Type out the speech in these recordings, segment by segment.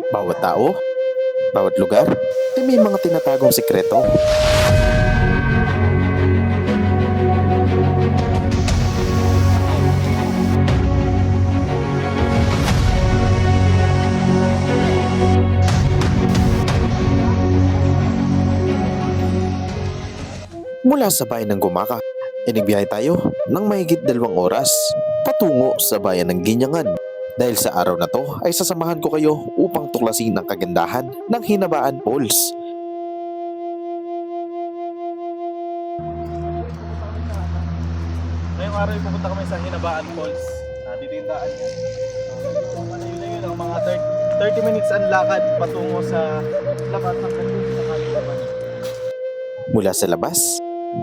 Bawat tao, bawat lugar, ay may mga tinatagong sikreto. Mula sa bayan ng Gumaka, inigbiyahe tayo ng mahigit 2 oras patungo sa bayan ng Ginyangan. Dahil sa araw na to ay sasamahan ko kayo upang tuklasin ang kagandahan ng Hinabaan Falls. Ngayong araw ay pupunta kami sa Hinabaan Falls. Dito yung daan niya. Malayo-layo lang, mga 30 minutes ang lakad patungo sa labas ng Kandun sa Kalilaban. Mula sa labas,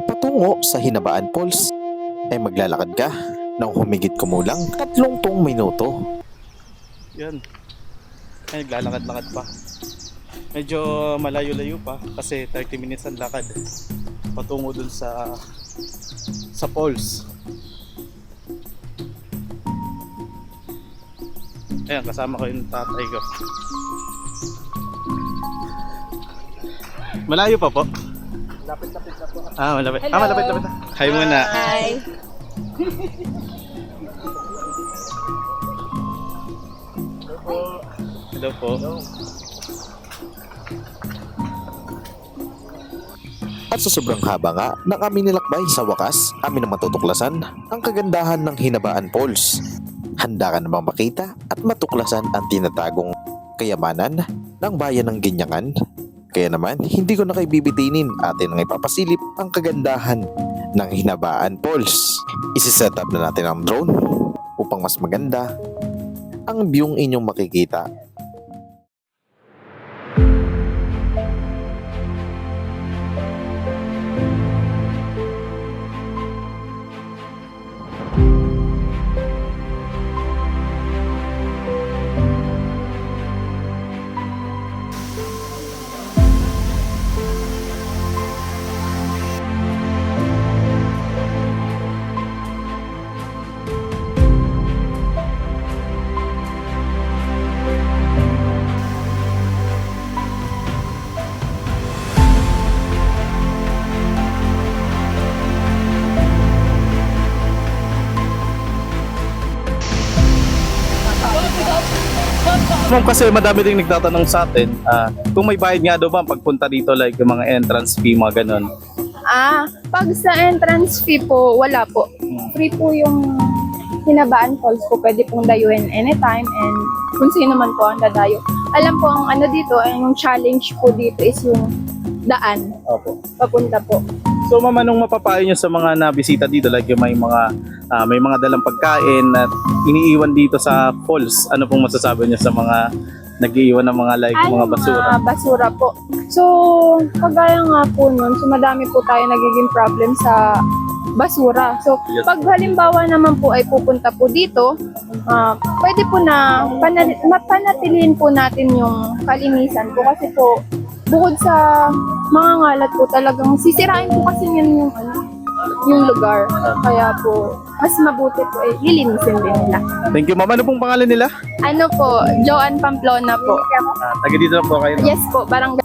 patungo sa Hinabaan Falls, ay maglalakad ka ng humigit kumulang 30 minuto. Yan. Ay, naglalakad-lakad pa. Medyo malayo-layo pa kasi 30 minutes ang lakad patungo dun sa falls. Ayan, kasama ko yung tatay ko. Malayo pa po. Lapit-lapit na po. Malapit. Hello. Malapit-lapit na. Hi muna. Hi. Hello po. At sa sobrang haba nga ng aming nilakbay, sa wakas, amin na matutuklasan ang kagandahan ng Hinabaan Falls. Handa ka namang makita at matuklasan ang tinatagong kayamanan ng bayan ng Ginyangan? Kaya naman, hindi ko na kayo bibitinin, atin ang ipapasilip ang kagandahan ng Hinabaan Falls. Isi-set up na natin ang drone upang mas maganda ang view inyong makikita. Kung kasi madami rin nagtatanong sa atin, kung may bayad nga daw ba pagpunta dito, like yung mga entrance fee, mga ganon. Pag sa entrance fee po, wala po. Free po yung Hinabaan Falls po. Pwede pong dayuin anytime and kung sino man po ang dadayo. Alam po ang ano dito, yung challenge po dito is yung daan. Opo. Papunta po. So ma'am, anong mapapayo nyo sa mga nabisita dito? Like yung may mga dalang pagkain at iniiwan dito sa falls. Ano pong masasabi nyo sa mga nag-iiwan ng mga like mga basura? Basura po. So, kagaya nga po nun, so madami po tayo nagiging problem sa basura. So, Yes. pag halimbawa naman po ay pupunta po dito, pwede po na mapanatilihin po natin yung kalinisan po kasi po bukod sa mga ngalat po talagang sisirain po kasi yun yung lugar. Kaya po, mas mabuti po ay lilinisin din nila. Thank you ma'am. Ano pong pangalan nila? Ano po, Joanne Pamplona po. Taga dito lang po kayo. Yes po, barangay